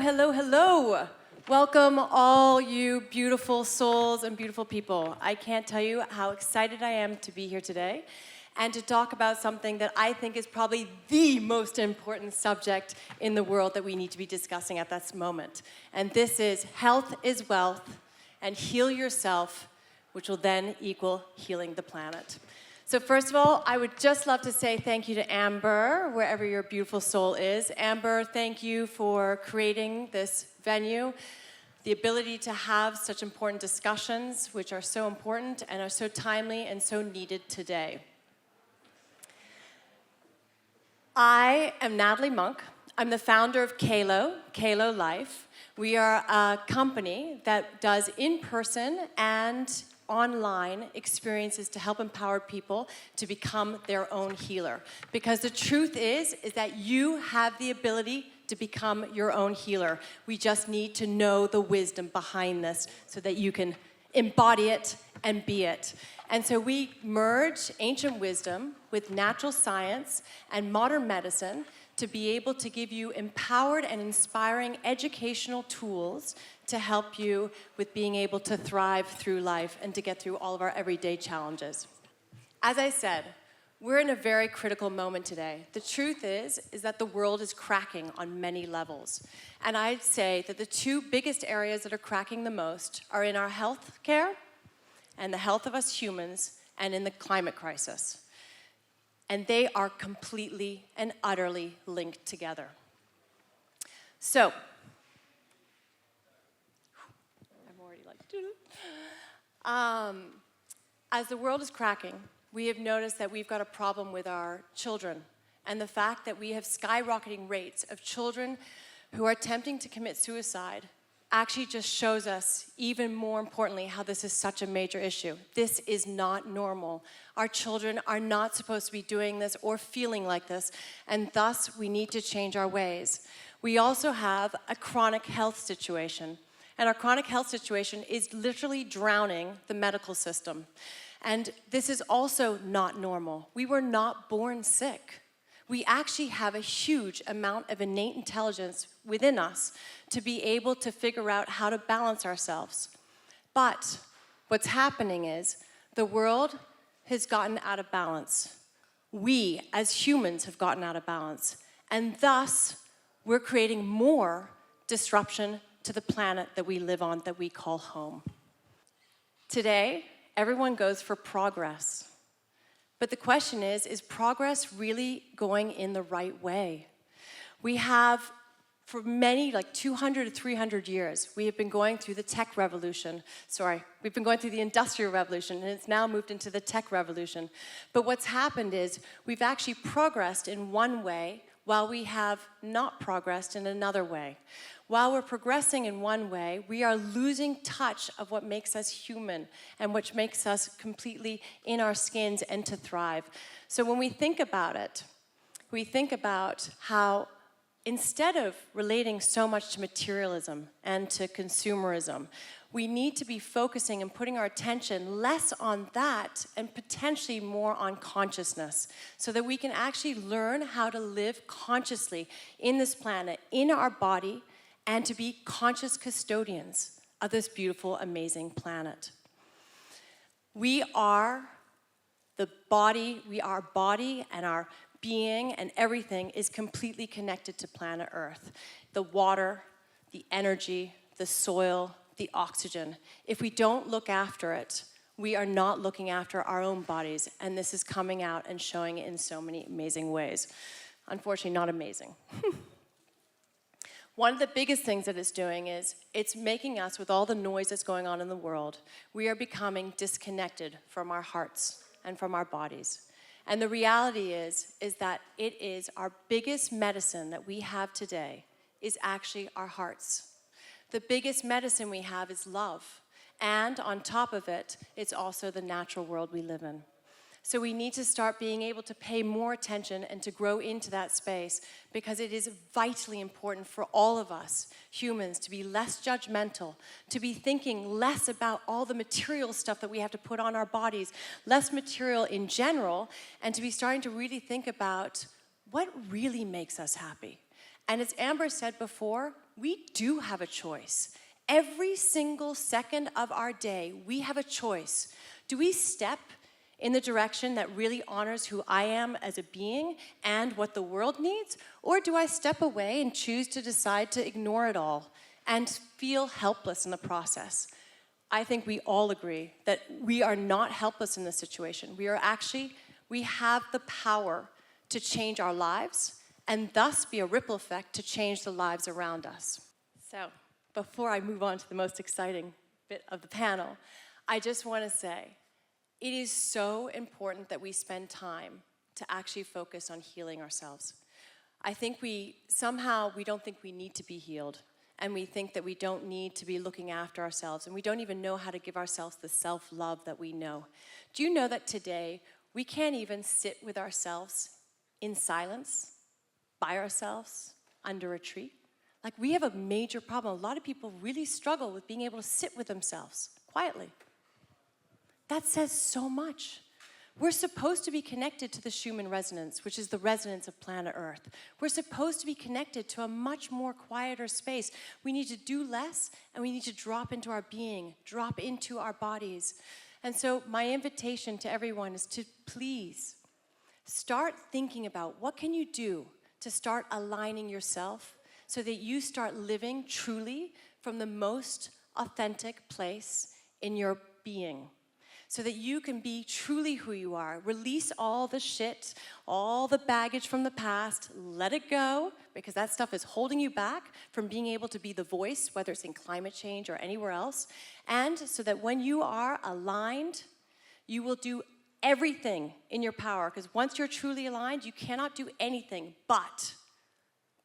hello, hello. Welcome all you beautiful souls and beautiful people. I can't tell you how excited I am to be here today and to talk about something that I think is probably the most important subject in the world that we need to be discussing at this moment. And this is health is wealth, and heal yourself, which will then equal healing the planet. So first of all, I would just love to say thank you to Amber, wherever your beautiful soul is. Amber, thank you for creating this venue, the ability to have such important discussions, which are so important and are so timely and so needed today. I am Natalie Monk. I'm the founder of Kalo Life. We are a company that does in-person and online experiences to help empower people to become their own healer. Because the truth is that you have the ability to become your own healer. We just need to know the wisdom behind this so that you can embody it and be it. And so we merge ancient wisdom with natural science and modern medicine to be able to give you empowered and inspiring educational tools to help you with being able to thrive through life and to get through all of our everyday challenges. As I said, we're in a very critical moment today. The truth is that the world is cracking on many levels. And I'd say that the two biggest areas that are cracking the most are in our health care and the health of us humans and in the climate crisis. And they are completely and utterly linked together. So, I'm already like, as the world is cracking, we have noticed that we've got a problem with our children and the fact that we have skyrocketing rates of children who are attempting to commit suicide actually just shows us, even more importantly, how this is such a major issue. This is not normal. Our children are not supposed to be doing this or feeling like this, and thus we need to change our ways. We also have a chronic health situation, and our chronic health situation is literally drowning the medical system. And this is also not normal. We were not born sick. We actually have a huge amount of innate intelligence within us to be able to figure out how to balance ourselves. But what's happening is the world has gotten out of balance. We, as humans, have gotten out of balance. And thus, we're creating more disruption to the planet that we live on, that we call home. Today, everyone goes for progress. But the question is progress really going in the right way? We have, for many, like 200 to 300 years, we have been going through the tech revolution. We've been going through the industrial revolution, and it's now moved into the tech revolution. But what's happened is we've actually progressed in one way while we have not progressed in another way. While we're progressing in one way, we are losing touch of what makes us human and which makes us completely in our skins and to thrive. So when we think about it, we think about how instead of relating so much to materialism and to consumerism, we need to be focusing and putting our attention less on that and potentially more on consciousness so that we can actually learn how to live consciously in this planet, in our body, and to be conscious custodians of this beautiful, amazing planet. We are body, and our being and everything is completely connected to planet Earth. The water, the energy, the soil, the oxygen. If we don't look after it, we are not looking after our own bodies, and this is coming out and showing in so many amazing ways. Unfortunately, not amazing. One of the biggest things that it's doing is it's making us, with all the noise that's going on in the world, we are becoming disconnected from our hearts and from our bodies. And the reality is that it is our biggest medicine that we have today is actually our hearts. The biggest medicine we have is love. And on top of it, it's also the natural world we live in. So we need to start being able to pay more attention and to grow into that space because it is vitally important for all of us, humans, to be less judgmental, to be thinking less about all the material stuff that we have to put on our bodies, less material in general, and to be starting to really think about what really makes us happy. And as Amber said before, we do have a choice. Every single second of our day, we have a choice. Do we step in the direction that really honors who I am as a being and what the world needs? Or do I step away and choose to decide to ignore it all and feel helpless in the process? I think we all agree that we are not helpless in this situation. We have the power to change our lives and thus be a ripple effect to change the lives around us. So, before I move on to the most exciting bit of the panel, I just want to say, it is so important that we spend time to actually focus on healing ourselves. I think we don't think we need to be healed, and we think that we don't need to be looking after ourselves, and we don't even know how to give ourselves the self-love that we know. Do you know that today we can't even sit with ourselves in silence, by ourselves, under a tree? Like, we have a major problem. A lot of people really struggle with being able to sit with themselves quietly. That says so much. We're supposed to be connected to the Schumann resonance, which is the resonance of planet Earth. We're supposed to be connected to a much more quieter space. We need to do less, and we need to drop into our being, drop into our bodies. And so my invitation to everyone is to please start thinking about what can you do to start aligning yourself so that you start living truly from the most authentic place in your being, so that you can be truly who you are. Release all the shit, all the baggage from the past, let it go, because that stuff is holding you back from being able to be the voice, whether it's in climate change or anywhere else. And so that when you are aligned, you will do everything in your power, because once you're truly aligned, you cannot do anything but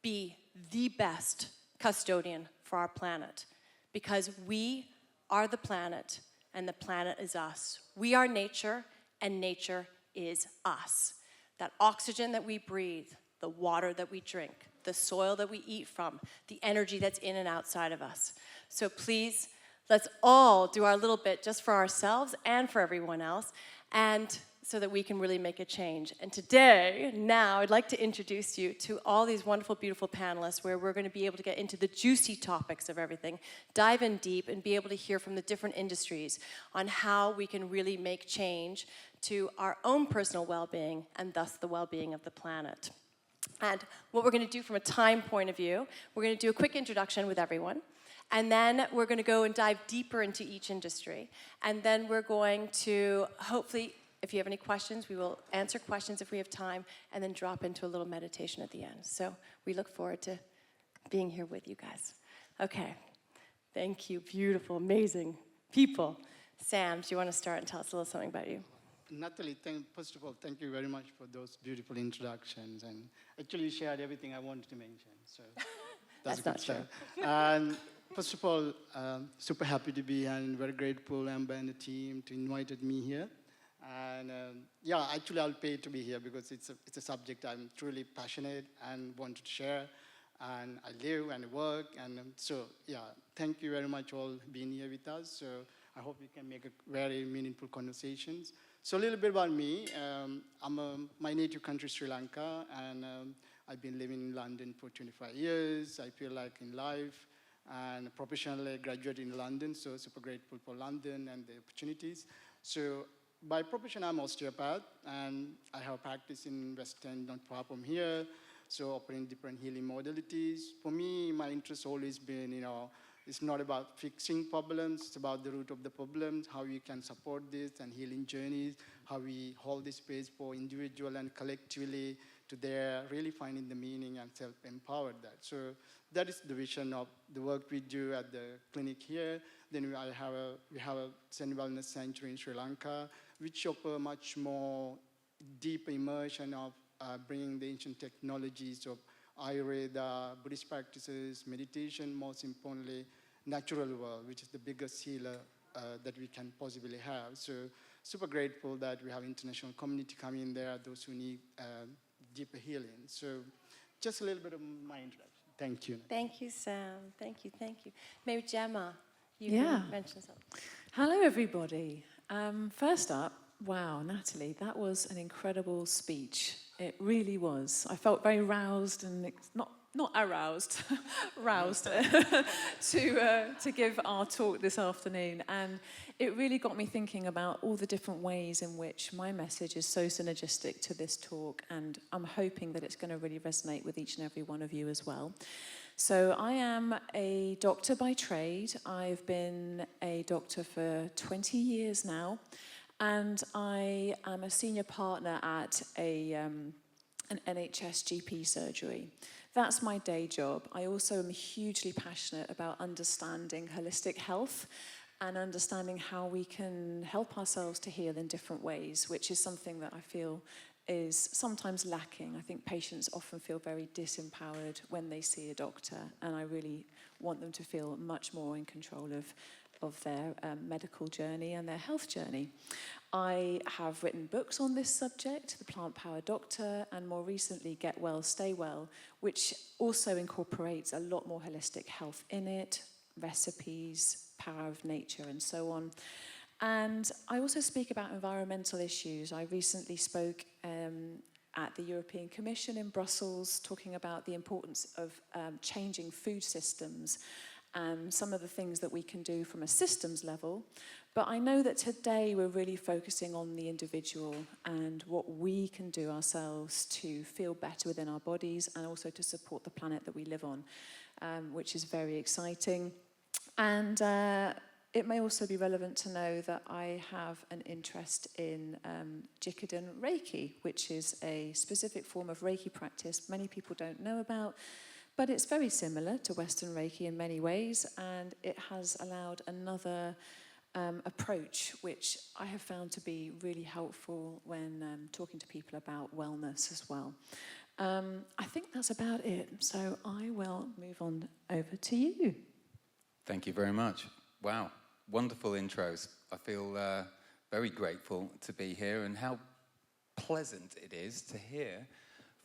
be the best custodian for our planet, because we are the planet and the planet is us. We are nature and nature is us. That oxygen that we breathe, the water that we drink, the soil that we eat from, the energy that's in and outside of us. So please, let's all do our little bit just for ourselves and for everyone else, and so that we can really make a change. And today, now, I'd like to introduce you to all these wonderful, beautiful panelists where we're going to be able to get into the juicy topics of everything, dive in deep, and be able to hear from the different industries on how we can really make change to our own personal well-being and thus the well-being of the planet. And what we're going to do from a time point of view, we're going to do a quick introduction with everyone. And then we're going to go and dive deeper into each industry. And then we're going to hopefully, if you have any questions, we will answer questions if we have time, and then drop into a little meditation at the end. So we look forward to being here with you guys. Okay. Thank you, beautiful, amazing people. Sam, do you want to start and tell us a little something about you? Natalie, first of all, thank you very much for those beautiful introductions. And actually, you shared everything I wanted to mention. So that's a good start. And first of all, super happy to be here and very grateful, Amber and the team, to invited me here. And yeah, actually I'll pay to be here because it's a subject I'm truly passionate and wanted to share. And I live and work, and so yeah, thank you very much all being here with us. So I hope we can make a very meaningful conversations. So a little bit about me. My native country is Sri Lanka, and I've been living in London for 25 years. I feel like in life and professionally I graduated in London, so super grateful for London and the opportunities. So by profession, I'm osteopath, and I have practice in West End, not far from here, so offering different healing modalities. For me, my interest always been, it's not about fixing problems, it's about the root of the problems, how we can support this and healing journeys, how we hold this space for individual and collectively to their really finding the meaning and self-empower that. So that is the vision of the work we do at the clinic here. Then we have a Zen Wellness Sanctuary in Sri Lanka, which offer much more deep immersion of bringing the ancient technologies of Ayurveda, Buddhist practices, meditation, most importantly, natural world, which is the biggest healer that we can possibly have. So super grateful that we have international community coming in there, those who need deeper healing. So just a little bit of my introduction. Thank you. Thank you, Sam. Thank you, thank you. Maybe Gemma, you can mention something. Hello, everybody. First up, wow, Natalie, that was an incredible speech. It really was. I felt very roused, and it's not not aroused, roused to give our talk this afternoon. And it really got me thinking about all the different ways in which my message is so synergistic to this talk, and I'm hoping that it's going to really resonate with each and every one of you as well. So I am a doctor by trade. I've been a doctor for 20 years now, and I am a senior partner at an NHS GP surgery. That's my day job. I also am hugely passionate about understanding holistic health and understanding how we can help ourselves to heal in different ways, which is something that I feel is sometimes lacking. I think patients often feel very disempowered when they see a doctor, and I really want them to feel much more in control of their medical journey and their health journey. I have written books on this subject, The Plant Power Doctor, and more recently, Get Well, Stay Well, which also incorporates a lot more holistic health in it, recipes, power of nature, and so on. And I also speak about environmental issues. I recently spoke at the European Commission in Brussels, talking about the importance of changing food systems and some of the things that we can do from a systems level. But I know that today we're really focusing on the individual and what we can do ourselves to feel better within our bodies and also to support the planet that we live on, which is very exciting. And it may also be relevant to know that I have an interest in Jikiden Reiki, which is a specific form of Reiki practice many people don't know about, but it's very similar to Western Reiki in many ways, and it has allowed another approach, which I have found to be really helpful when talking to people about wellness as well. I think that's about it, so I will move on over to you. Thank you very much. Wow, wonderful intros. I feel very grateful to be here, and how pleasant it is to hear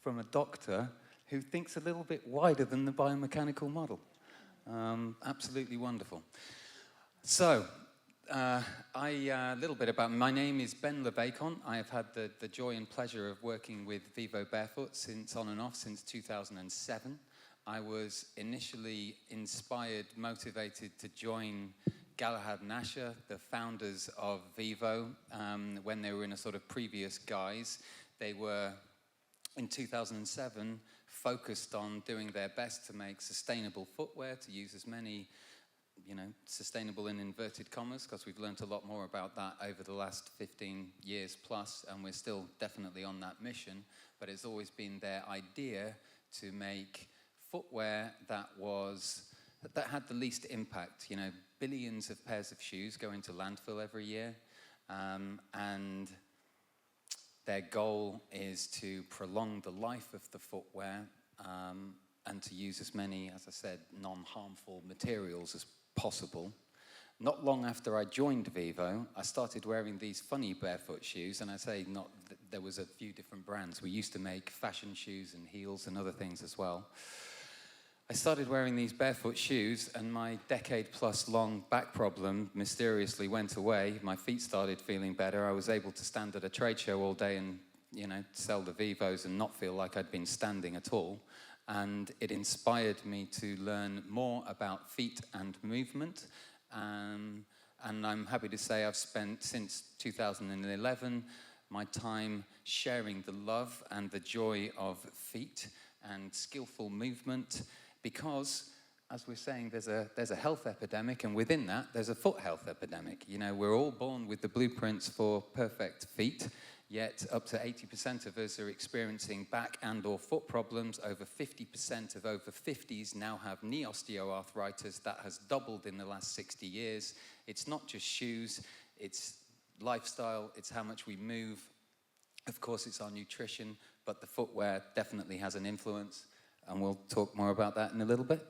from a doctor who thinks a little bit wider than the biomechanical model. Absolutely wonderful. So, a little bit about me. My name is Ben LeBacon. I have had the joy and pleasure of working with Vivo Barefoot on and off since 2007. I was initially inspired, motivated to join Galahad and Asher, the founders of Vivo, when they were in a sort of previous guise. They were, in 2007, focused on doing their best to make sustainable footwear, to use as many, sustainable in inverted commas, because we've learned a lot more about that over the last 15 years plus, and we're still definitely on that mission. But it's always been their idea to make footwear that had the least impact. Billions of pairs of shoes go into landfill every year, and their goal is to prolong the life of the footwear and to use as many, as I said, non-harmful materials as possible. Not long after I joined Vivo, I started wearing these funny barefoot shoes, and I say there was a few different brands. We used to make fashion shoes and heels and other things as well. I started wearing these barefoot shoes, and my decade-plus-long back problem mysteriously went away. My feet started feeling better. I was able to stand at a trade show all day and, sell the Vivos and not feel like I'd been standing at all. And it inspired me to learn more about feet and movement. And I'm happy to say I've spent, since 2011, my time sharing the love and the joy of feet and skillful movement. Because, as we're saying, there's a health epidemic, and within that, there's a foot health epidemic. We're all born with the blueprints for perfect feet, yet up to 80% of us are experiencing back and or foot problems. Over 50% of over 50s now have knee osteoarthritis. That has doubled in the last 60 years. It's not just shoes, it's lifestyle, it's how much we move. Of course, it's our nutrition, but the footwear definitely has an influence. And we'll talk more about that in a little bit.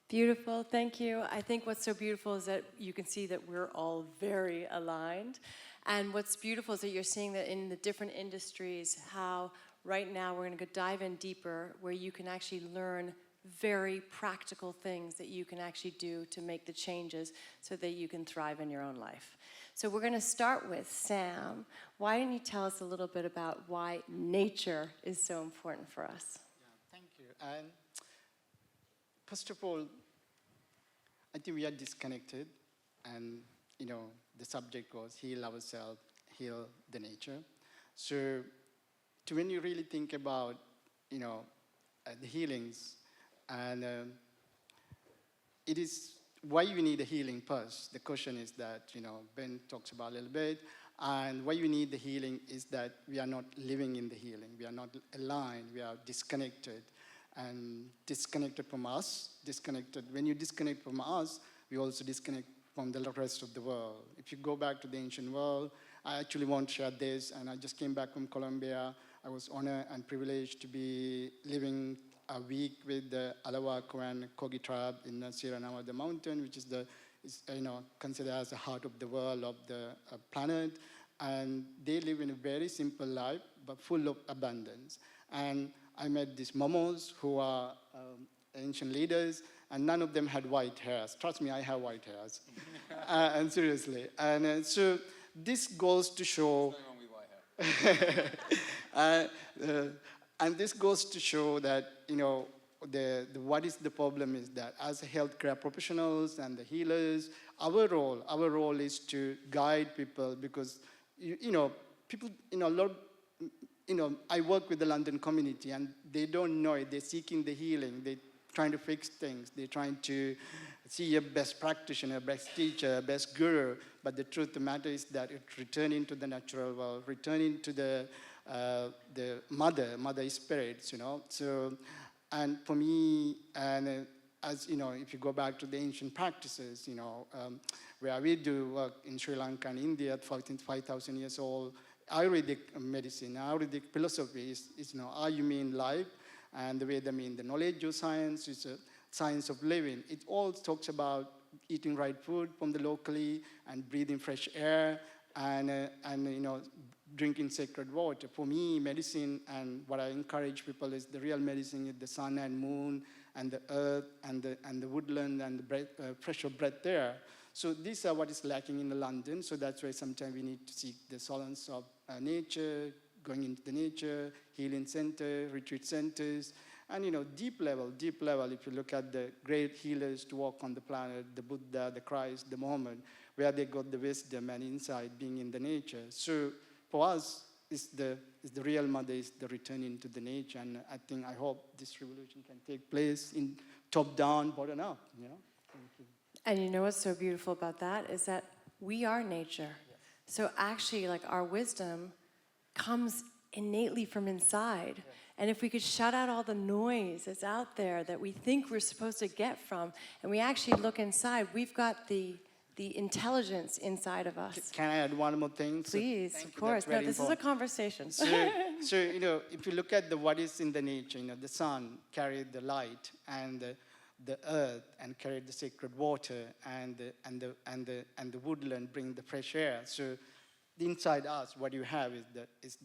Beautiful, thank you. I think what's so beautiful is that you can see that we're all very aligned. And what's beautiful is that you're seeing that in the different industries, how right now we're going to dive in deeper, where you can actually learn very practical things that you can actually do to make the changes so that you can thrive in your own life. So we're going to start with Sam. Why don't you tell us a little bit about why nature is so important for us? Thank you. And first of all, I think we are disconnected, and the subject was heal ourselves, heal the nature. So, when you really think about the healings, and it is why you need a healing first. The question is that Ben talks about a little bit, and why you need the healing is that we are not living in the healing. We are not aligned. We are disconnected. And disconnected from us, disconnected. When you disconnect from us, we also disconnect from the rest of the world. If you go back to the ancient world, I actually want to share this, and I just came back from Colombia. I was honored and privileged to be living a week with the Alawaco and Kogi tribe in the Sierra Nevada mountain, which is considered as the heart of the world, of the planet. And they live in a very simple life, but full of abundance. And I met these momos who are ancient leaders, and none of them had white hairs. Trust me, I have white hairs. And seriously. And so this goes to show... and this goes to show that, what is the problem is that as healthcare professionals and the healers, our role is to guide people, because, people, a lot of, I work with the London community, and they don't know it. They're seeking the healing. They're trying to fix things. They're trying to see a best practitioner, best teacher, best guru. But the truth of the matter is that it's returning to the natural world, returning to the mother spirits, So, and for me, and as if you go back to the ancient practices, where we do work in Sri Lanka and India, 5,000 years old, Ayurvedic medicine, Ayurvedic philosophy is Ayurvedic life, and the way they mean the knowledge of science is a science of living. It all talks about eating right food from the locally and breathing fresh air and drinking sacred water. For me, medicine and what I encourage people is the real medicine is the sun and moon and the earth and the woodland and the fresh breath air. So these are what is lacking in London. So that's why sometimes we need to seek the solace of nature, going into the nature, healing center, retreat centers, and deep level. If you look at the great healers to walk on the planet, the Buddha, the Christ, the Muhammad, where they got the wisdom and insight being in the nature. So for us, is the real mother is the returning to the nature, and I hope this revolution can take place in top down, bottom up. Thank you. And what's so beautiful about that is that we are nature. Yes. So actually, our wisdom comes innately from inside. Yes. And if we could shut out all the noise that's out there that we think we're supposed to get from, and we actually look inside, we've got the intelligence inside of us. Can I add one more thing? Please, of course. No, this is a conversation. So, if you look at what is in the nature, the sun carried the light, and the earth and carried the sacred water, and the woodland bring the fresh air. So, inside us, what you have is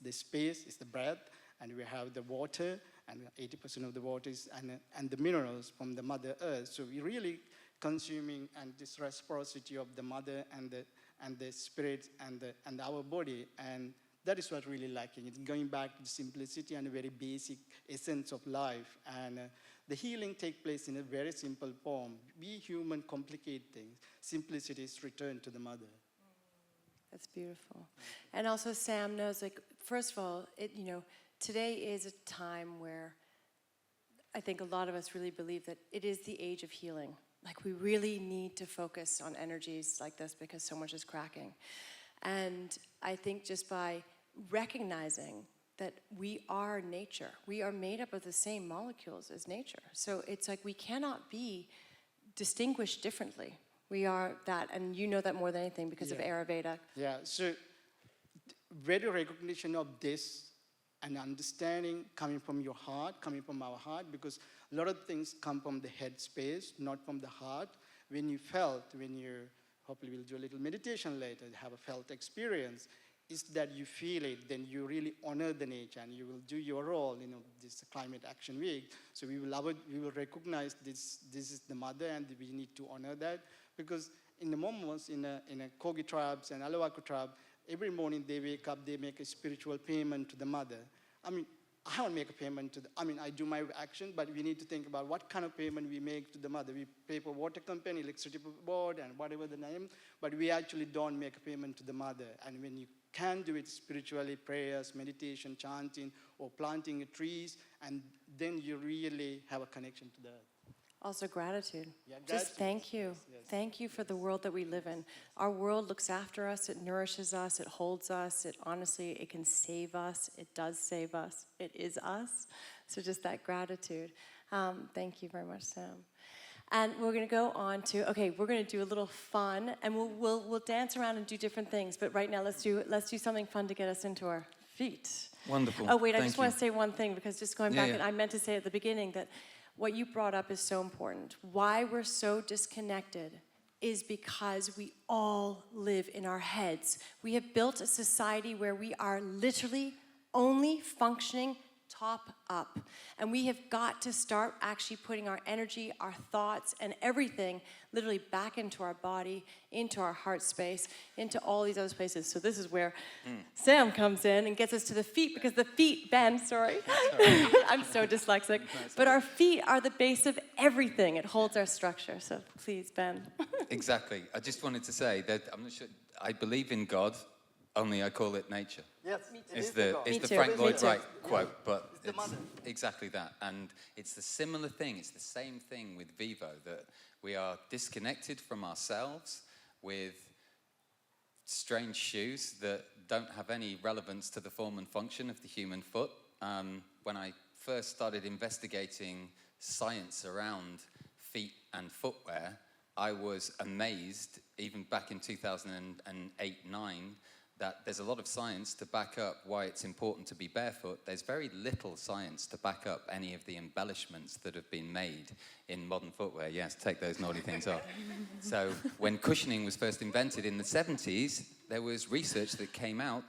the space, is the breath, and we have the water, and 80% of the water is and the minerals from the Mother Earth. So we really consuming and this reciprocity of the mother and the spirit and our body, and that is what really lacking. It's going back to the simplicity and a very basic essence of life, and the healing takes place in a very simple form. We human complicate things. Simplicity is return to the mother. That's beautiful. And also Sam knows, first of all, today is a time where I think a lot of us really believe that it is the age of healing. We really need to focus on energies like this because so much is cracking. And I think just by recognizing that we are nature, we are made up of the same molecules as nature. So it's we cannot be distinguished differently. We are that, and you know that more than anything because of Ayurveda. Yeah, so very recognition of this and understanding coming from your heart, coming from our heart, because a lot of things come from the head space, not from the heart. When you hopefully we'll do a little meditation later, have a felt experience, is that you feel it, then you really honor the nature and you will do your role, this Climate Action Week. So we will recognize this is the mother and we need to honor that, because in the Momos, in a Kogi tribes and Alawaco tribe, every morning they wake up, they make a spiritual payment to the mother. I don't make a payment to I do my action, but we need to think about what kind of payment we make to the mother. We pay for water company, electricity board, and whatever the name, but we actually don't make a payment to the mother. And when you can do it spiritually, prayers, meditation, chanting, or planting trees, and then you really have a connection to the earth. Also gratitude. Yeah, Just gratitude. thank you. Yes. Thank you for the world that we live in. Our world looks after us, it nourishes us, it holds us, it honestly, it can save us, it does save us, it is us. So just that gratitude. Thank you very much, Sam. And we're gonna go on to, okay, we're gonna do a little fun, and we'll dance around and do different things, but right now let's do something fun to get us into our feet. Wonderful. Oh wait, I Thank just want you. to say one thing, because just going Yeah, back, yeah. and I meant to say at the beginning that what you brought up is so important. Why we're so disconnected is because we all live in our heads. We have built a society where we are literally only functioning top up. And we have got to start actually putting our energy, our thoughts, and everything literally back into our body, into our heart space, into all these other places. So this is where Sam comes in and gets us to the feet, because the feet, Ben, sorry. I'm so dyslexic. But our feet are the base of everything. It holds our structure. So please, Ben. Exactly. I just wanted to say that I'm not sure, I believe in God, only I call it nature. Yes, It's the Me too. Frank Me Lloyd too. Wright quote, but It's the mother. exactly that. And it's the similar thing, it's the same thing with Vivo, that we are disconnected from ourselves with strange shoes that don't have any relevance to the form and function of the human foot. When I first started investigating science around feet and footwear, I was amazed, even back in 2008-9, that there's a lot of science to back up why it's important to be barefoot. There's very little science to back up any of the embellishments that have been made in modern footwear. Yes, take those naughty things off. So when cushioning was first invented in the 70s, there was research that came out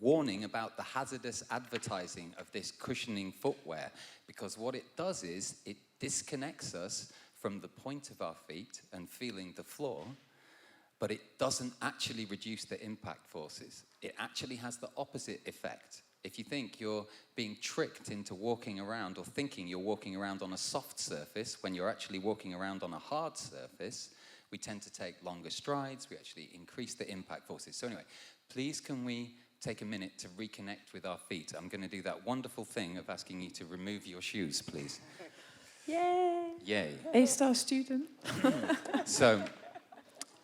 warning about the hazardous advertising of this cushioning footwear, because what it does is it disconnects us from the point of our feet and feeling the floor, but it doesn't actually reduce the impact forces. It actually has the opposite effect. If you think you're being tricked into walking around or thinking you're walking around on a soft surface when you're actually walking around on a hard surface, we tend to take longer strides, we actually increase the impact forces. So anyway, please can we take a minute to reconnect with our feet? I'm gonna do that wonderful thing of asking you to remove your shoes, please. Yay! Yay. A-star student. So,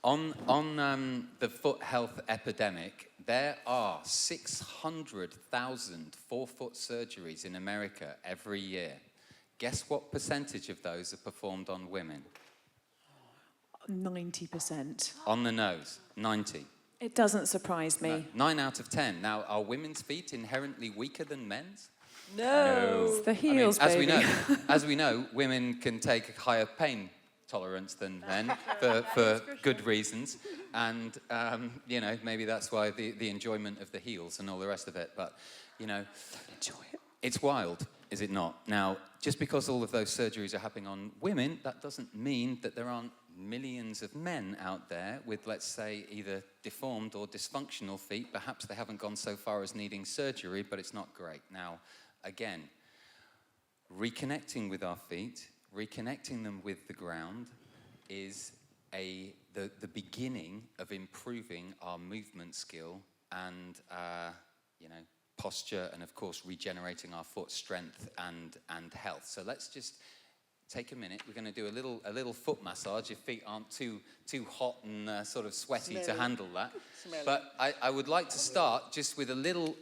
on the foot health epidemic, there are 600,000 forefoot surgeries in America every year. Guess what percentage of those are performed on women? 90%. On the nose, 90. It doesn't surprise me. No, 9 out of 10. Now, are women's feet inherently weaker than men's? No. It's the heels, as baby. as we know, women can take a higher pain tolerance than men for good reasons, and you know, maybe that's why the enjoyment of the heels and all the rest of it. But you know, Enjoy it. it's wild, is it not? Now, just because all of those surgeries are happening on women, that doesn't mean that there aren't millions of men out there with, let's say, either deformed or dysfunctional feet. Perhaps they haven't gone so far as needing surgery, but it's not great. Now, again, reconnecting with our feet, reconnecting them with the ground is the beginning of improving our movement skill and you know, posture, and of course regenerating our foot strength and health. So let's just take a minute. We're going to do a little foot massage. Your feet aren't too hot and sort of sweaty to handle that. But I would like to start just with a little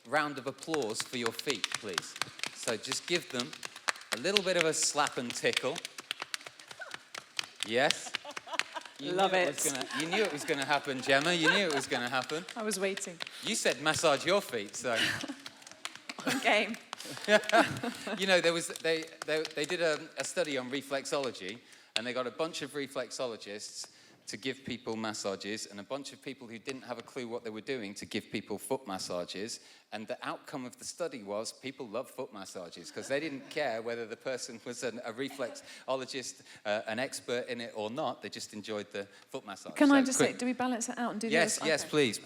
round of applause for your feet, please. So just give them a little bit of a slap and tickle. Yes. You Love knew it. You knew it was going to happen, Gemma. You knew it was going to happen. I was waiting. You said massage your feet, so. Game. You know, they did a study on reflexology, and they got a bunch of reflexologists to give people massages, and a bunch of people who didn't have a clue what they were doing to give people foot massages. And the outcome of the study was people love foot massages because they didn't care whether the person was a reflexologist, an expert in it or not. They just enjoyed the foot massage. Can So I just say, quick- do we balance it out and do Yes, this? yes, Okay. please.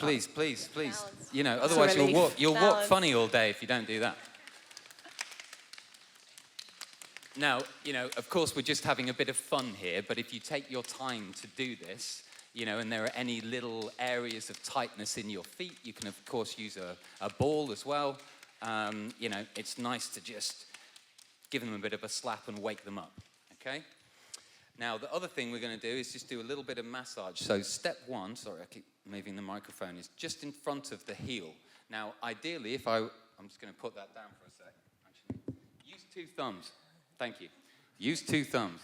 Balance. You know, otherwise relief. you'll walk Balance. funny all day if you don't do that. Now, of course, we're just having a bit of fun here, but if you take your time to do this, and there are any little areas of tightness in your feet, you can, of course, use a ball as well. It's nice to just give them a bit of a slap and wake them up, okay? Now, the other thing we're going to do is just do a little bit of massage. So step one, sorry, I keep moving the microphone, is just in front of the heel. Now, ideally, I'm just going to put that down for a sec, actually. Use 2 thumbs. Thank you. Use 2 thumbs.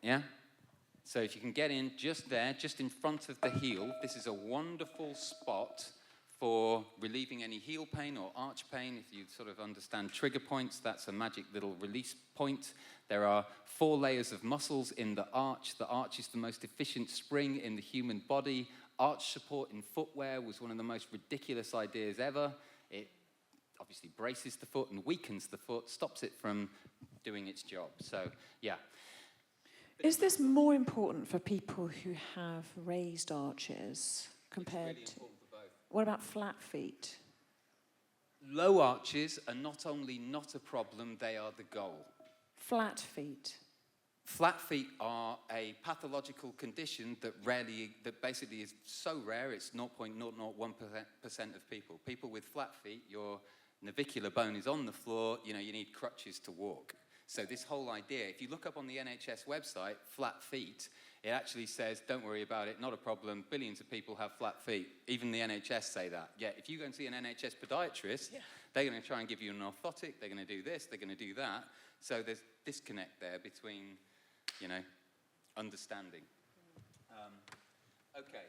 Yeah? So if you can get in just there, just in front of the heel, this is a wonderful spot for relieving any heel pain or arch pain. If you sort of understand trigger points, that's a magic little release point. There are 4 layers of muscles in the arch. The arch is the most efficient spring in the human body. Arch support in footwear was one of the most ridiculous ideas ever. It obviously braces the foot and weakens the foot, stops it from doing its job. So, yeah. Is this more important for people who have raised arches compared It's to... really important for both. What about flat feet? Low arches are not only not a problem, they are the goal. Flat feet. Flat feet are a pathological condition that basically is so rare, it's 0.001% of people. People with flat feet, your navicular bone is on the floor, you need crutches to walk. So this whole idea, if you look up on the NHS website, flat feet, it actually says, don't worry about it, not a problem, billions of people have flat feet. Even the NHS say that. Yeah, if you go and see an NHS podiatrist, they're going to try and give you an orthotic, they're going to do this, they're going to do that. So there's disconnect there between, understanding. Okay,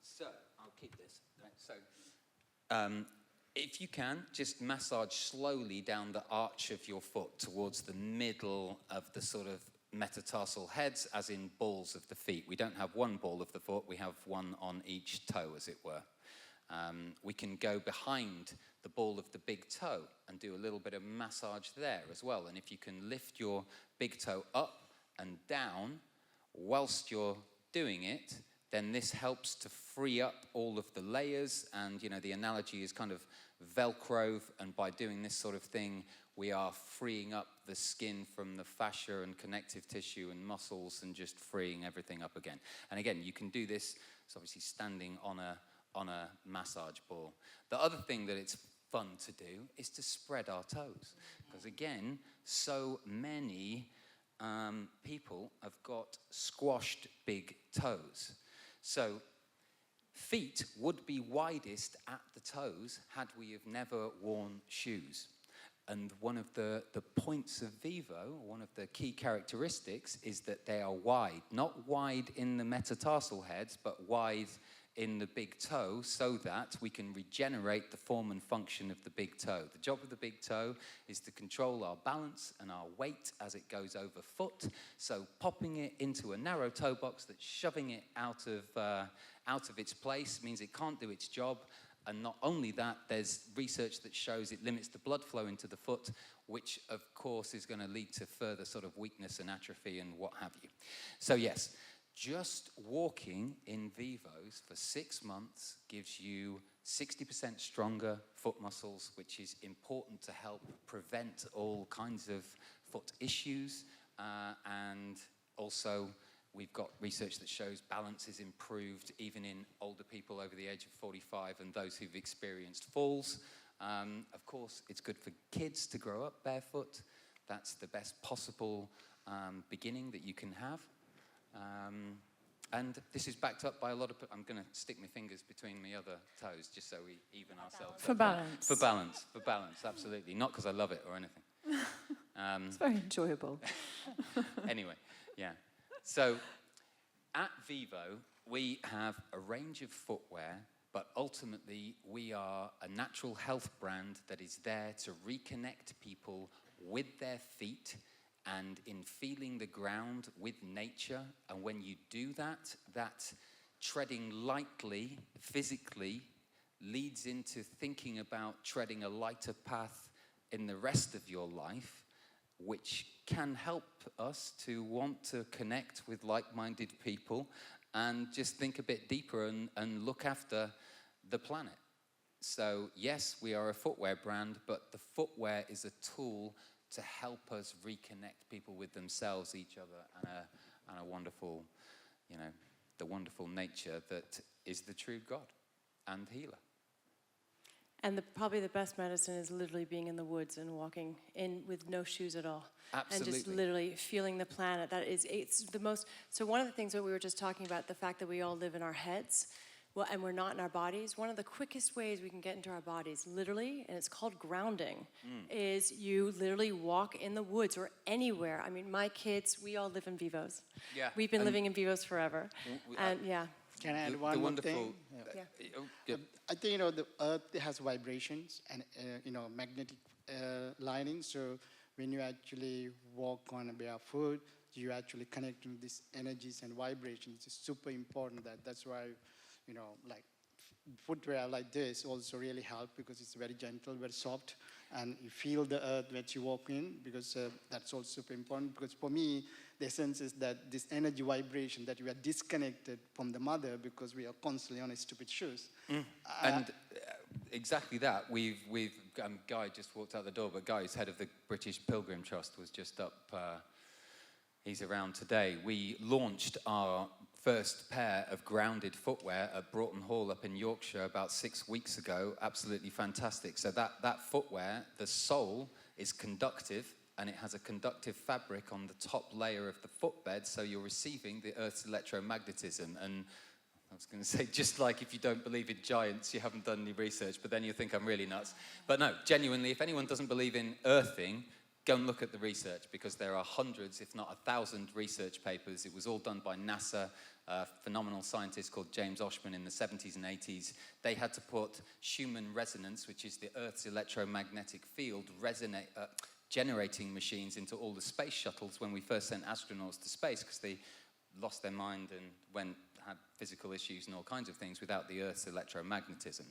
so I'll keep this. So, if you can, just massage slowly down the arch of your foot towards the middle of the sort of metatarsal heads, as in balls of the feet. We don't have one ball of the foot, we have one on each toe, as it were. We can go behind the ball of the big toe and do a little bit of massage there as well. And if you can lift your big toe up and down whilst you're doing it, then this helps to free up all of the layers. And, the analogy is kind of Velcro, and by doing this sort of thing, we are freeing up the skin from the fascia and connective tissue and muscles and just freeing everything up again. And again, you can do this, it's obviously standing on a massage ball. The other thing that it's fun to do is to spread our toes. Because again, so many people have got squashed big toes. So feet would be widest at the toes had we have never worn shoes. And one of the points of Vivo, one of the key characteristics, is that they are wide. Not wide in the metatarsal heads, but wide in the big toe, so that we can regenerate the form and function of the big toe. The job of the big toe is to control our balance and our weight as it goes over foot. So popping it into a narrow toe box that's shoving it out of its place means it can't do its job. And not only that, there's research that shows it limits the blood flow into the foot, which of course is going to lead to further sort of weakness and atrophy and what have you. So yes, just walking in Vivos for 6 months gives you 60% stronger foot muscles, which is important to help prevent all kinds of foot issues. And also, we've got research that shows balance is improved even in older people over the age of 45 and those who've experienced falls. Of course, it's good for kids to grow up barefoot. That's the best possible beginning that you can have. And this is backed up by a lot of... I'm going to stick my fingers between my other toes just so we even ourselves For up. balance. For balance, absolutely. Not because I love it or anything. It's very enjoyable. Anyway, yeah. So at Vivo, we have a range of footwear, but ultimately we are a natural health brand that is there to reconnect people with their feet and in feeling the ground with nature. And when you do that, that treading lightly, physically, leads into thinking about treading a lighter path in the rest of your life, which can help us to want to connect with like-minded people and just think a bit deeper and look after the planet. So yes, we are a footwear brand, but the footwear is a tool to help us reconnect people with themselves, each other, and a wonderful, the wonderful nature that is the true God and healer. And probably the best medicine is literally being in the woods and walking in with no shoes at all. Absolutely. And just literally feeling the planet. It's the most, so one of the things that we were just talking about, the fact that we all live in our heads, well, and we're not in our bodies, one of the quickest ways we can get into our bodies, literally, and it's called grounding, is you literally walk in the woods or anywhere. I mean, my kids, we all live in vivos. Yeah. We've been living in vivos forever. And yeah. Can I add The one more wonderful, thing? Oh, good. I think, the earth has vibrations and, magnetic linings. So when you actually walk on barefoot, you actually connect with these energies and vibrations. It's super important that's why, like footwear like this also really help because it's very gentle, very soft, and you feel the earth when you walk in, because that's also super important. Because for me, the essence is that this energy vibration, that we are disconnected from the mother because we are constantly on stupid shoes. And exactly that. Guy just walked out the door, but Guy, who's head of the British Pilgrim Trust, was just up. He's around today. We launched our first pair of grounded footwear at Broughton Hall up in Yorkshire about 6 weeks ago. Absolutely fantastic. So that footwear, the sole is conductive, and it has a conductive fabric on the top layer of the footbed, so you're receiving the Earth's electromagnetism. And I was going to say, just like if you don't believe in giants, you haven't done any research, but then you think I'm really nuts. But no, genuinely, if anyone doesn't believe in earthing, go and look at the research, because there are hundreds, if not 1,000 research papers. It was all done by NASA, a phenomenal scientist called James Oshman in the 70s and 80s. They had to put Schumann resonance, which is the Earth's electromagnetic field, generating machines into all the space shuttles when we first sent astronauts to space, because they lost their mind and had physical issues and all kinds of things without the Earth's electromagnetism.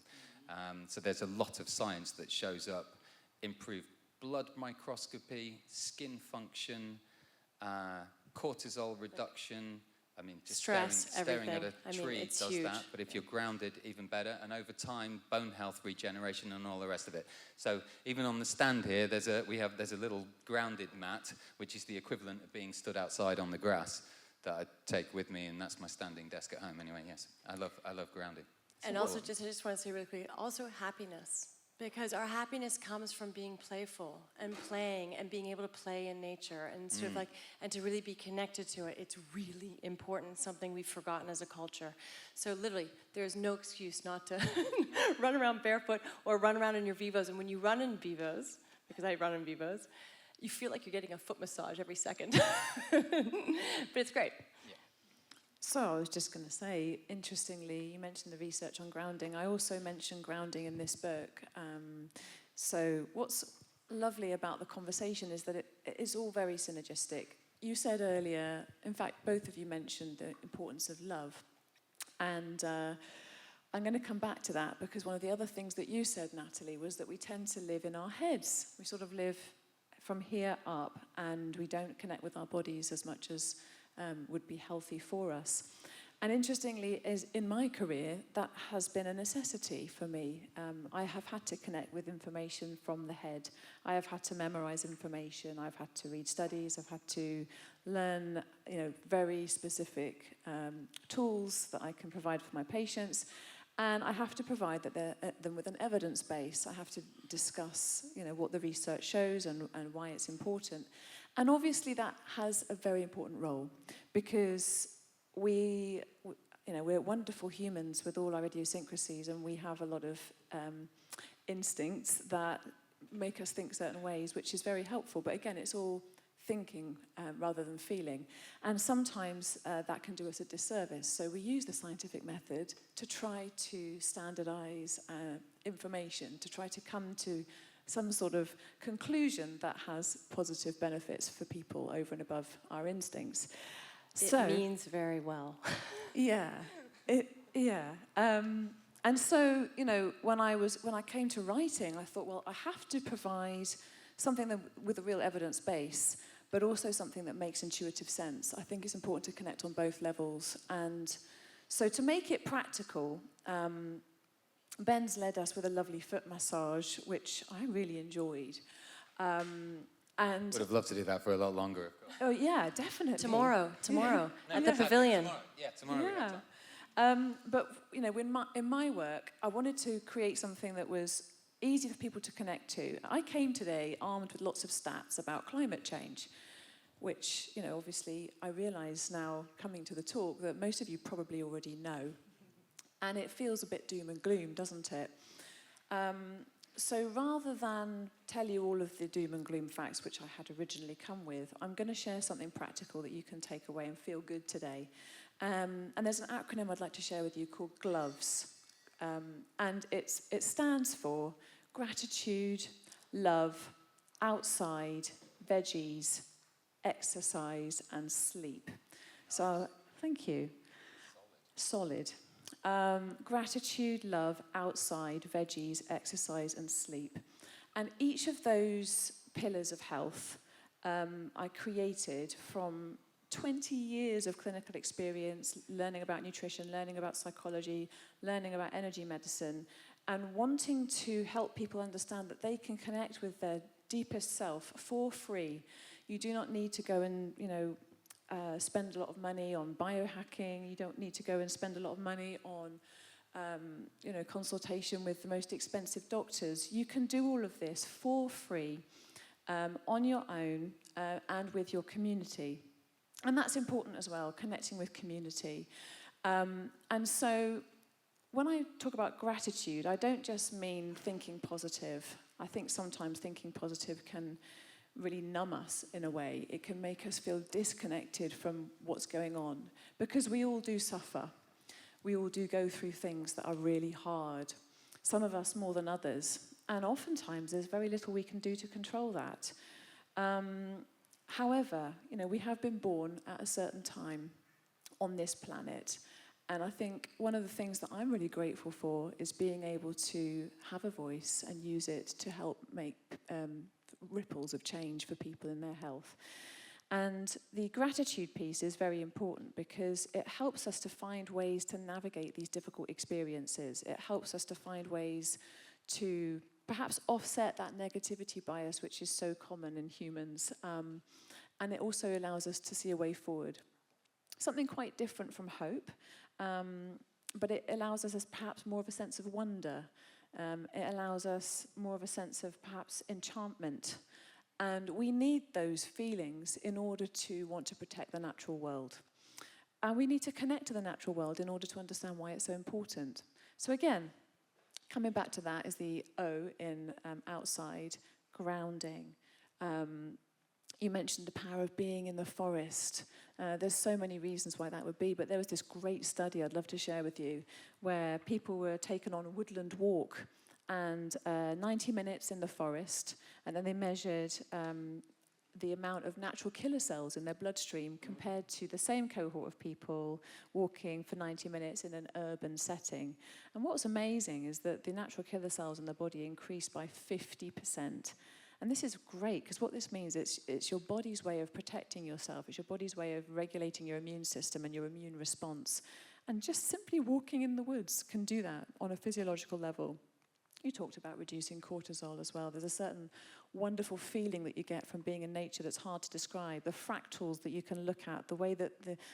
So there's a lot of science that shows up: improved blood microscopy, skin function, cortisol reduction. I mean, just Stress, staring at everything. a tree it's does huge. that. But if you're grounded, even better. And over time, bone health, regeneration, and all the rest of it. So even on the stand here, there's a little grounded mat, which is the equivalent of being stood outside on the grass, that I take with me, and that's my standing desk at home. Anyway, yes, I love grounding. And also, I just want to say really quickly, also happiness. Because our happiness comes from being playful and playing and being able to play in nature and sort of like, and to really be connected to it. It's really important, something we've forgotten as a culture. So literally, there's no excuse not to run around barefoot or run around in your Vivos. And when you run in Vivos, because I run in Vivos, you feel like you're getting a foot massage every second. But it's great. So I was just going to say, interestingly, you mentioned the research on grounding. I also mentioned grounding in this book. So what's lovely about the conversation is that it is all very synergistic. You said earlier, in fact, both of you mentioned the importance of love. And I'm going to come back to that, because one of the other things that you said, Natalie, was that we tend to live in our heads. We sort of live from here up, and we don't connect with our bodies as much as would be healthy for us. And interestingly, in my career, that has been a necessity for me. I have had to connect with information from the head. I have had to memorize information. I've had to read studies. I've had to learn, very specific tools that I can provide for my patients. And I have to provide them with an evidence base. I have to discuss, what the research shows and why it's important. And obviously that has a very important role, because we're wonderful humans with all our idiosyncrasies, and we have a lot of instincts that make us think certain ways, which is very helpful. But again, it's all thinking rather than feeling. And sometimes that can do us a disservice. So we use the scientific method to try to standardize information, to try to come to some sort of conclusion that has positive benefits for people over and above our instincts. It means very well. Yeah. And so, when I came to writing, I thought, well, I have to provide something with a real evidence base, but also something that makes intuitive sense. I think it's important to connect on both levels. And so to make it practical, Ben's led us with a lovely foot massage, which I really enjoyed. And Would have loved to do that for a lot longer, of course. oh yeah, definitely. Tomorrow at the Yeah, pavilion. tomorrow. Yeah, tomorrow. we have Yeah. time. But you know, in my work, I wanted to create something that was easy for people to connect to. I came today armed with lots of stats about climate change, which, you know, obviously I realise now coming to the talk that most of you probably already know. And it feels a bit doom and gloom, doesn't it? So rather than tell you all of the doom and gloom facts, which I had originally come with, I'm going to share something practical that you can take away and feel good today. And there's an acronym I'd like to share with you called GLOVES. And it stands for gratitude, love, outside, veggies, exercise, and sleep. So, thank you. Solid. Gratitude, love, outside, veggies, exercise, and sleep. And each of those pillars of health I created from 20 years of clinical experience, learning about nutrition, learning about psychology, learning about energy medicine, and wanting to help people understand that they can connect with their deepest self for free. You do not need to go and, spend a lot of money on biohacking. You don't need to go and spend a lot of money on, consultation with the most expensive doctors. You can do all of this for free on your own and with your community. And that's important as well, connecting with community. And so when I talk about gratitude, I don't just mean thinking positive. I think sometimes thinking positive can really numb us in a way. It can make us feel disconnected from what's going on, because we all do suffer. We all do go through things that are really hard, some of us more than others, and oftentimes there's very little we can do to control that. However, we have been born at a certain time on this planet, and I think one of the things that I'm really grateful for is being able to have a voice and use it to help make ripples of change for people in their health. And the gratitude piece is very important because it helps us to find ways to navigate these difficult experiences. It helps us to find ways to perhaps offset that negativity bias, which is so common in humans. And it also allows us to see a way forward. Something quite different from hope, but it allows us perhaps more of a sense of wonder. It allows us more of a sense of perhaps enchantment. And we need those feelings in order to want to protect the natural world. And we need to connect to the natural world in order to understand why it's so important. So again, coming back to that is the O in outside, grounding. You mentioned the power of being in the forest. There's so many reasons why that would be, but there was this great study I'd love to share with you where people were taken on a woodland walk and 90 minutes in the forest, and then they measured the amount of natural killer cells in their bloodstream compared to the same cohort of people walking for 90 minutes in an urban setting. And what's amazing is that the natural killer cells in the body increased by 50%. And this is great, because what this means is it's your body's way of protecting yourself. It's your body's way of regulating your immune system and your immune response. And just simply walking in the woods can do that on a physiological level. You talked about reducing cortisol as well. There's a certain wonderful feeling that you get from being in nature that's hard to describe. The fractals that you can look at, the way that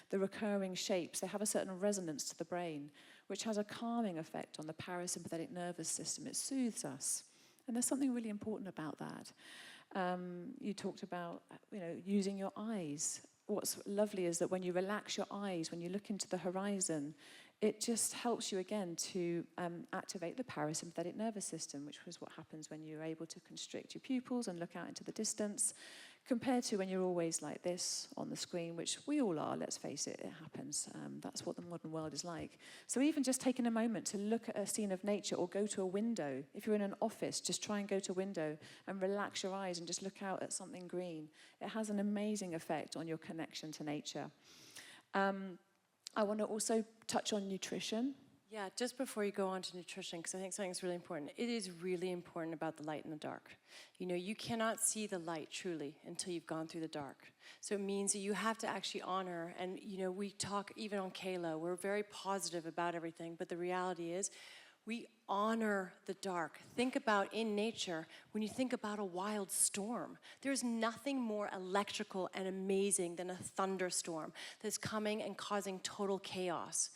the recurring shapes, they have a certain resonance to the brain, which has a calming effect on the parasympathetic nervous system. It soothes us. And there's something really important about that. You talked about, using your eyes. What's lovely is that when you relax your eyes, when you look into the horizon, it just helps you again to activate the parasympathetic nervous system, which was what happens when you're able to constrict your pupils and look out into the distance, compared to when you're always like this on the screen, which we all are, let's face it, it happens. That's what the modern world is like. So even just taking a moment to look at a scene of nature or go to a window, if you're in an office, just try and go to a window and relax your eyes and just look out at something green. It has an amazing effect on your connection to nature. I want to also touch on nutrition. Yeah, just before you go on to nutrition, because I think something's really important. It is really important about the light and the dark. You cannot see the light truly until you've gone through the dark. So it means that you have to actually honor, and we talk even on Kayla, we're very positive about everything, but the reality is We honor the dark. Think about in nature, when you think about a wild storm, there's nothing more electrical and amazing than a thunderstorm that's coming and causing total chaos.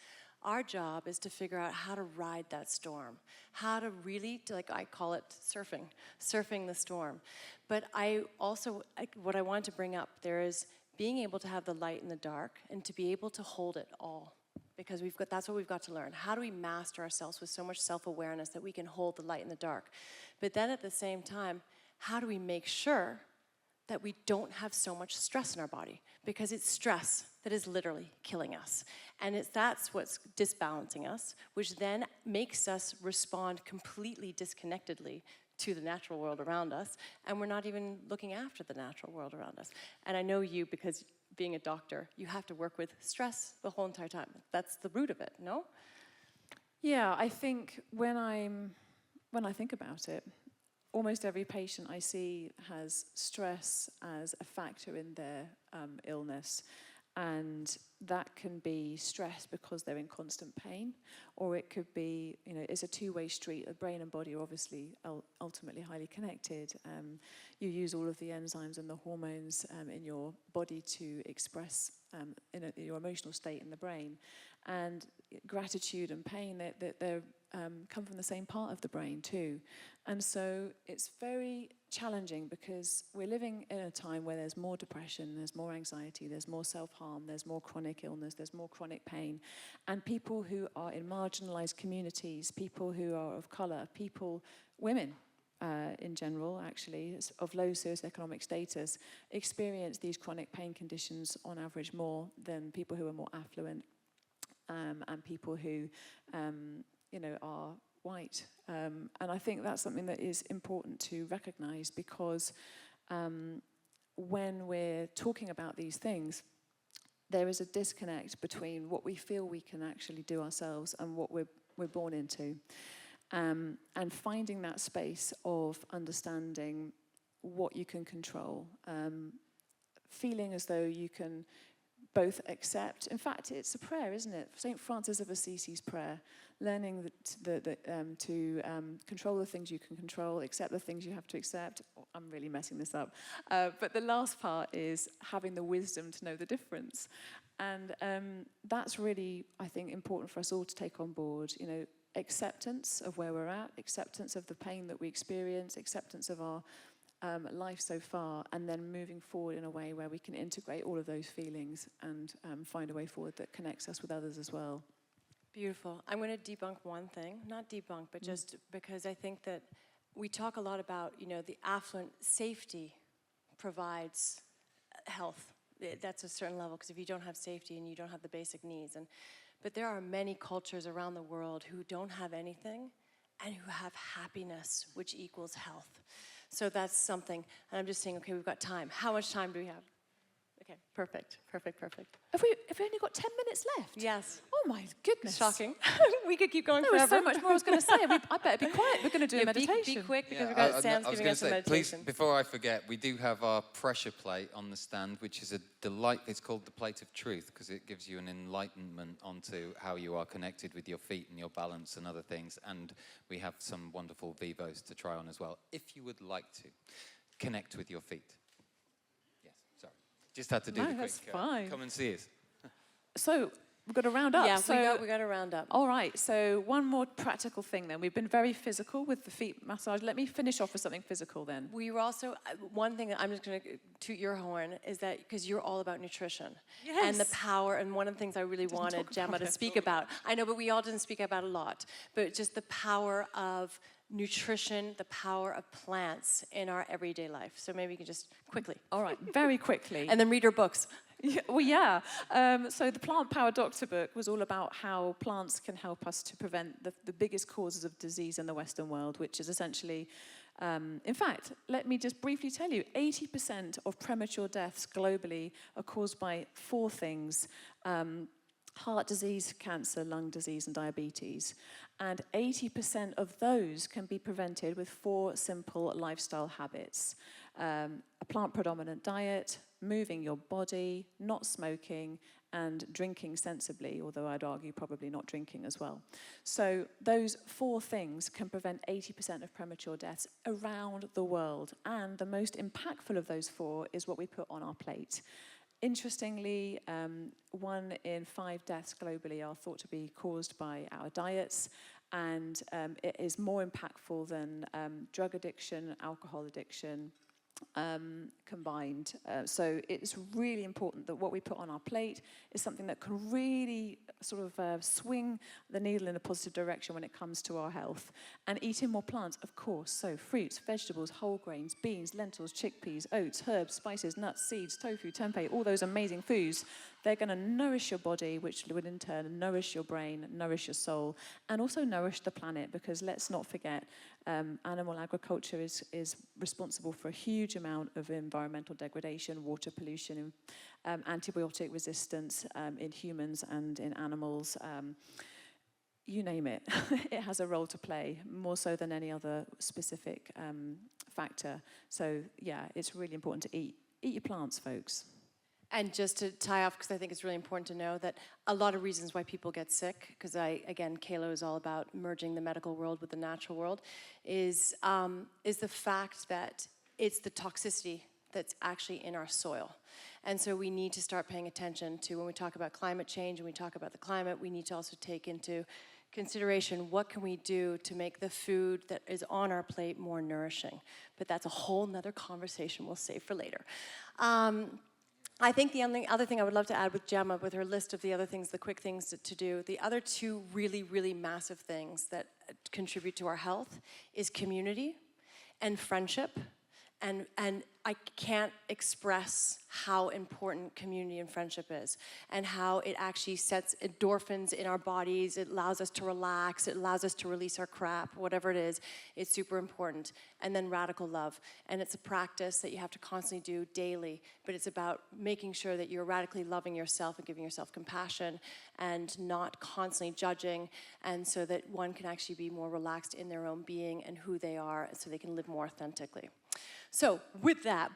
Our job is to figure out how to ride that storm, how to really, like I call it surfing the storm. But what I want to bring up there is being able to have the light and the dark and to be able to hold it all. Because that's what we've got to learn. How do we master ourselves with so much self-awareness that we can hold the light and the dark? But then at the same time, how do we make sure that we don't have so much stress in our body? Because it's stress that is literally killing us. And that's what's disbalancing us, which then makes us respond completely disconnectedly to the natural world around us, and we're not even looking after the natural world around us. And I know you, because being a doctor, you have to work with stress the whole entire time. That's the root of it, no? Yeah, I think when I think about it, almost every patient I see has stress as a factor in their illness. And that can be stress because they're in constant pain, or it could be, it's a two-way street. The brain and body are obviously ultimately highly connected. You use all of the enzymes and the hormones in your body to express your emotional state in the brain. And gratitude and pain, they come from the same part of the brain too. And so it's very challenging because we're living in a time where there's more depression, there's more anxiety, there's more self-harm, there's more chronic illness, there's more chronic pain. And people who are in marginalized communities, people who are of color, women in general, actually, of low socioeconomic status, experience these chronic pain conditions on average more than people who are more affluent and people who, are white. And I think that's something that is important to recognize, because when we're talking about these things, there is a disconnect between what we feel we can actually do ourselves and what we're born into. And finding that space of understanding what you can control, feeling as though you can both accept. In fact, it's a prayer, isn't it? St. Francis of Assisi's prayer, learning to control the things you can control, accept the things you have to accept. I'm really messing this up. But the last part is having the wisdom to know the difference. And that's really, I think, important for us all to take on board. Acceptance of where we're at, acceptance of the pain that we experience, acceptance of our life so far, and then moving forward in a way where we can integrate all of those feelings and find a way forward that connects us with others as well. Beautiful. I'm going to debunk one thing, not debunk, but just because I think that we talk a lot about, the affluent safety provides health. That's a certain level, because if you don't have safety and you don't have the basic needs, but there are many cultures around the world who don't have anything and who have happiness, which equals health. So that's something. And I'm just saying, okay, we've got time. How much time do we have? Okay, perfect. Have we only got 10 minutes left? Yes. Oh my goodness. Shocking. We could keep going There forever. was so much more I was going to say. I better be quiet. We're going to do a meditation. Be quick, because Yeah, we've got Sam's I was giving going us to a say, meditation. please, before I forget, we do have our pressure plate on the stand, which is a delight. It's called the Plate of Truth, because it gives you an enlightenment onto how you are connected with your feet and your balance and other things. And we have some wonderful Vivos to try on as well, if you would like to connect with your feet. Yes, sorry. Just had to do the quick that's fine. come and see us. So we've got to round up. Yeah, so, we got to round up. all right, so one more practical thing then. We've been very physical with the feet massage. Let me finish off with something physical then. We were also, one thing that I'm just going to toot your horn is that, because you're all about nutrition. Yes. And the power, and one of the things I really wanted talk Gemma about to it. speak about. I know, but we all didn't speak about it a lot. But just the power of nutrition, the power of plants in our everyday life. So maybe you can just quickly. All right, very quickly. And then read your books. Yeah, well, yeah. So the Plant Power Doctor book was all about how plants can help us to prevent the biggest causes of disease in the Western world, which is essentially, in fact, let me just briefly tell you, 80% of premature deaths globally are caused by 4 things: heart disease, cancer, lung disease, and diabetes. And 80% of those can be prevented with 4 simple lifestyle habits: a plant-predominant diet, moving your body, not smoking, and drinking sensibly, although I'd argue probably not drinking as well. So those 4 things can prevent 80% of premature deaths around the world. And the most impactful of those 4 is what we put on our plate. Interestingly, 1 in 5 deaths globally are thought to be caused by our diets, and it is more impactful than drug addiction, alcohol addiction, combined. So it's really important that what we put on our plate is something that can really sort of swing the needle in a positive direction when it comes to our health. And eating more plants, of course. So fruits, vegetables, whole grains, beans, lentils, chickpeas, oats, herbs, spices, nuts, seeds, tofu, tempeh, all those amazing foods. They're going to nourish your body, which would in turn nourish your brain, nourish your soul, and also nourish the planet, because let's not forget, animal agriculture is responsible for a huge amount of environmental degradation, water pollution, antibiotic resistance in humans and in animals. You name it. It has a role to play, more so than any other specific factor. So yeah, it's really important to eat your plants, folks. And just to tie off, because I think it's really important to know that a lot of reasons why people get sick, because again, Kalo is all about merging the medical world with the natural world, is the fact that it's the toxicity that's actually in our soil. And so we need to start paying attention to, when we talk about climate change and we talk about the climate, we need to also take into consideration what can we do to make the food that is on our plate more nourishing. But that's a whole nother conversation we'll save for later. I think the only other thing I would love to add with Gemma, with her list of the other things, the quick things to do, the other 2 really, really massive things that contribute to our health is community and friendship. And I can't express how important community and friendship is, and how it actually sets endorphins in our bodies. It allows us to relax. It allows us to release our crap, whatever it is. It's super important. And then radical love. And it's a practice that you have to constantly do daily, but it's about making sure that you're radically loving yourself and giving yourself compassion and not constantly judging, and so that one can actually be more relaxed in their own being and who they are, so they can live more authentically. So with that,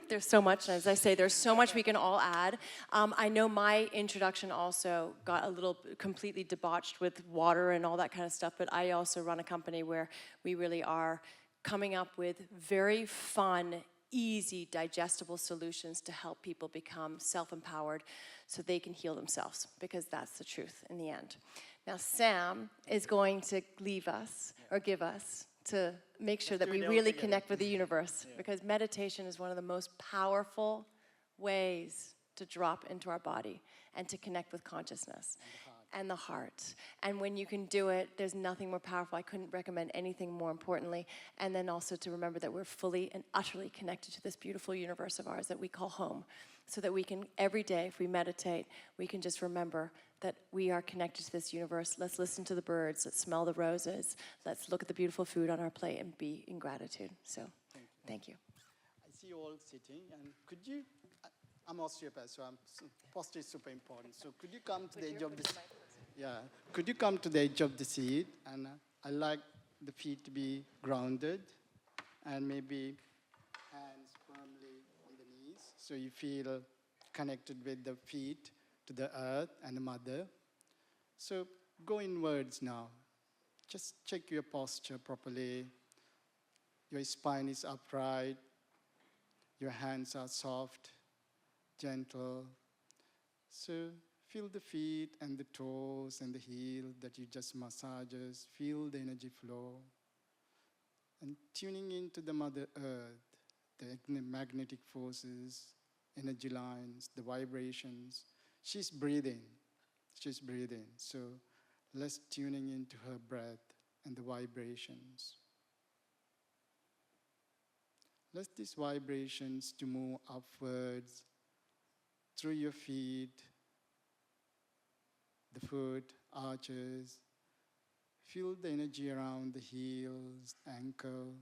there's so much, and as I say, there's so much we can all add. I know my introduction also got a little completely debauched with water and all that kind of stuff, but I also run a company where we really are coming up with very fun, easy, digestible solutions to help people become self-empowered so they can heal themselves, because that's the truth in the end. Now, Sam is going to leave us, or give us, to make sure that we really connect with the universe, because meditation is one of the most powerful ways to drop into our body and to connect with consciousness and the heart. And when you can do it, there's nothing more powerful. I couldn't recommend anything more importantly. And then also to remember that we're fully and utterly connected to this beautiful universe of ours that we call home, so that we can, every day, if we meditate, we can just remember that we are connected to this universe. Let's listen to the birds, let's smell the roses, let's look at the beautiful food on our plate and be in gratitude. So, thank you. I see you all sitting, and could you, I'm osteopath, so posture is super important. So could you come to the edge of this? Yeah, could you come to the edge of the seat? And I like the feet to be grounded, and maybe hands firmly on the knees, so you feel connected with the feet to the earth and the mother. So go inwards now. Just check your posture properly. Your spine is upright. Your hands are soft, gentle. So feel the feet and the toes and the heel that you just massages. Feel the energy flow. And tuning into the Mother Earth, the magnetic forces, energy lines, the vibrations. She's breathing. She's breathing. So let's tuning into her breath and the vibrations. Let these vibrations to move upwards through your feet, the foot, arches. Feel the energy around the heels, ankle,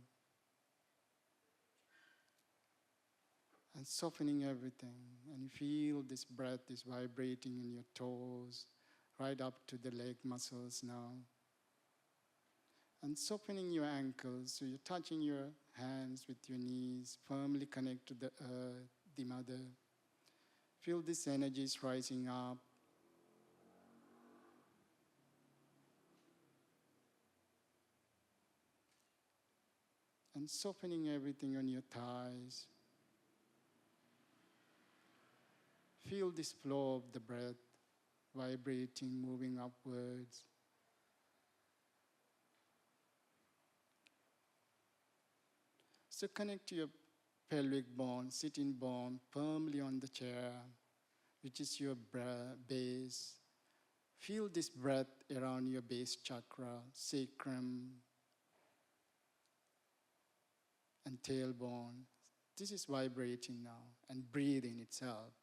and softening everything. And you feel this breath is vibrating in your toes, right up to the leg muscles now. And softening your ankles, so you're touching your hands with your knees, firmly connect to the earth, the mother. Feel this energy is rising up. And softening everything on your thighs. Feel this flow of the breath, vibrating, moving upwards. So connect to your pelvic bone, sitting bone, firmly on the chair, which is your base. Feel this breath around your base chakra, sacrum, and tailbone. This is vibrating now and breathing itself.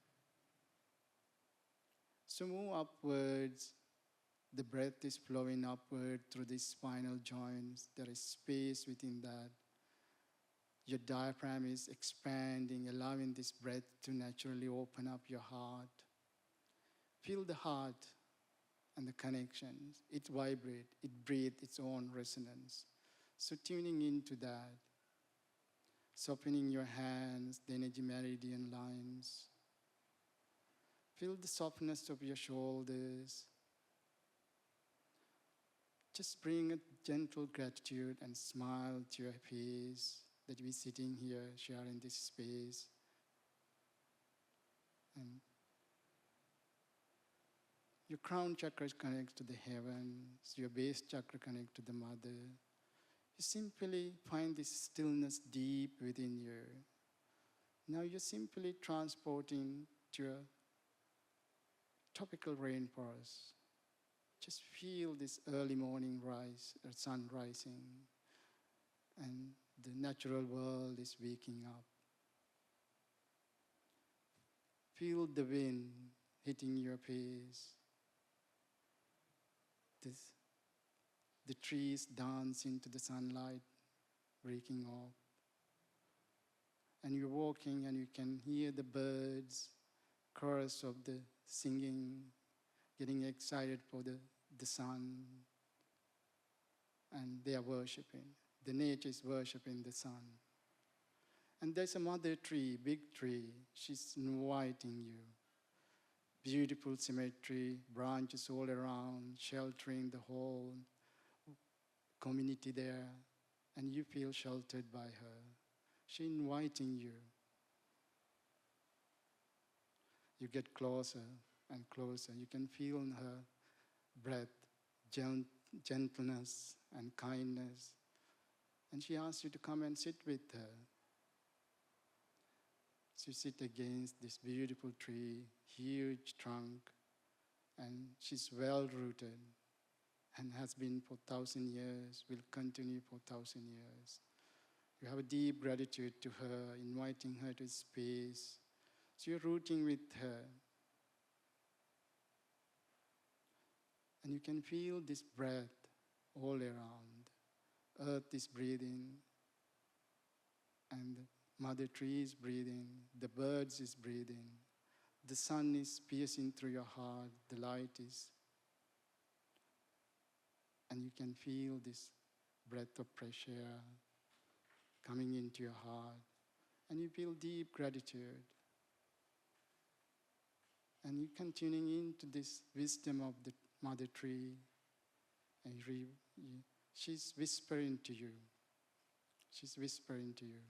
So move upwards. The breath is flowing upward through the spinal joints. There is space within that. Your diaphragm is expanding, allowing this breath to naturally open up your heart. Feel the heart and the connections. It vibrates, it breathes its own resonance. So tuning into that, softening your hands, the energy meridian lines. Feel the softness of your shoulders. Just bring a gentle gratitude and smile to your face that we're sitting here, sharing this space. And your crown chakra connects to the heavens, your base chakra connects to the mother. You simply find this stillness deep within you. Now you're simply transporting to a tropical rainforest. Just feel this early morning sun rising, and the natural world is waking up. Feel the wind hitting your face. The trees dance into the sunlight, breaking off. And you're walking and you can hear the birds, chorus of the singing, getting excited for the sun. And they are worshiping. The nature is worshiping the sun. And there's a mother tree, big tree. She's inviting you. Beautiful symmetry, branches all around, sheltering the whole community there. And you feel sheltered by her. She's inviting you. You get closer and closer. You can feel in her breath, gentleness and kindness. And she asks you to come and sit with her. So you sit against this beautiful tree, huge trunk, and she's well-rooted and has been for 1,000 years, will continue for 1,000 years. You have a deep gratitude to her, inviting her to space. So you're rooting with her. And you can feel this breath all around. Earth is breathing, and the mother tree is breathing, the birds is breathing, the sun is piercing through your heart, the light is, and you can feel this breath of fresh air coming into your heart, and you feel deep gratitude. And you can tuning into this wisdom of the mother tree, and she's whispering to you. She's whispering to you.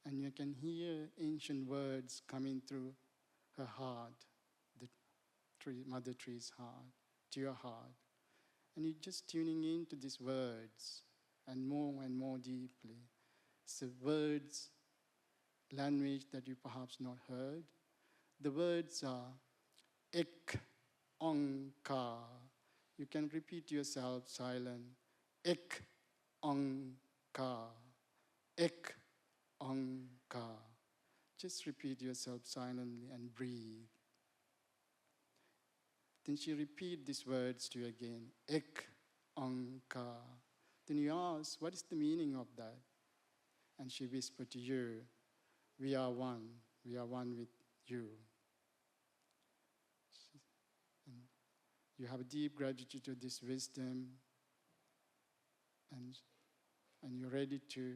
And you can hear ancient words coming through her heart, the mother tree's heart, to your heart. And you're just tuning into these words and more deeply. It's the words, language that you perhaps not heard. The words are ek, ong, ka. You can repeat yourself silent. Ek, ong, ka. Ek, ong, ka. Just repeat yourself silently and breathe. Then she repeat these words to you again. Ek, ong, ka. Then you ask, what is the meaning of that? And she whispered to you, we are one. We are one with you. And you have deep gratitude to this wisdom, and you're ready to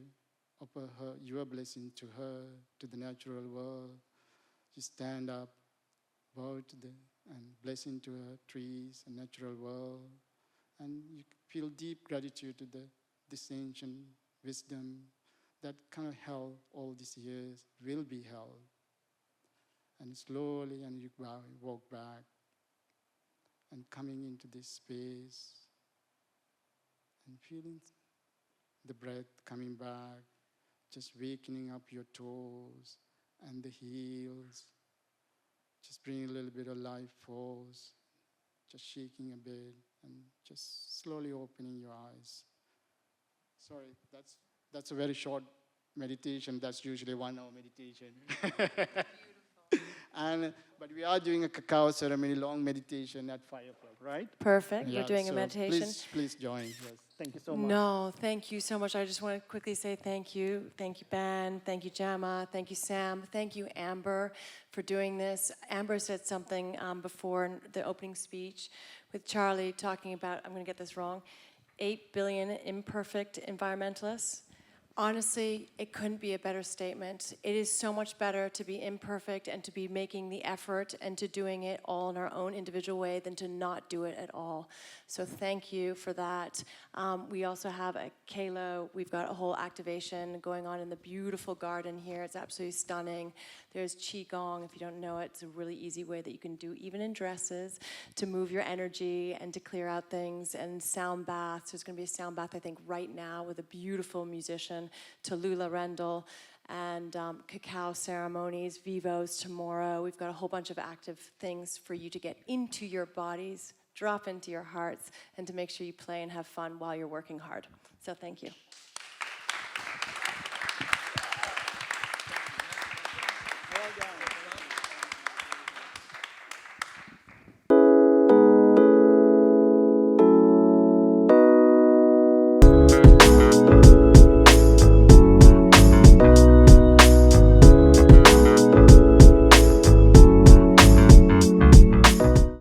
offer her your blessing to her, to the natural world. You stand up world and blessing to our trees and natural world. And you feel deep gratitude to this ancient wisdom that kind of held all these years, will be held. And slowly, and you walk back and coming into this space and feeling the breath coming back, just wakening up your toes and the heels, just bringing a little bit of life force, just shaking a bit and just slowly opening your eyes. Sorry, that's a very short meditation. That's usually 1 hour meditation. But we are doing a cacao ceremony, long meditation at 5 o'clock, right? Perfect. Yeah, We're doing a so meditation. Please join. Yes. Thank you so much. No, thank you so much. I just want to quickly say thank you. Thank you, Ben. Thank you, Gemma. Thank you, Sam. Thank you, Amber, for doing this. Amber said something before in the opening speech with Charlie talking about, I'm going to get this wrong, 8 billion imperfect environmentalists. Honestly, it couldn't be a better statement. It is so much better to be imperfect and to be making the effort and to doing it all in our own individual way than to not do it at all. So thank you for that. We also have a Kalo. We've got a whole activation going on in the beautiful garden here. It's absolutely stunning. There's Qigong. If you don't know it, it's a really easy way that you can do, even in dresses, to move your energy and to clear out things. And sound baths. There's going to be a sound bath, I think, right now with a beautiful musician, Tallulah Rendell, and cacao ceremonies, vivos tomorrow. We've got a whole bunch of active things for you to get into your bodies, drop into your hearts, and to make sure you play and have fun while you're working hard. So thank you.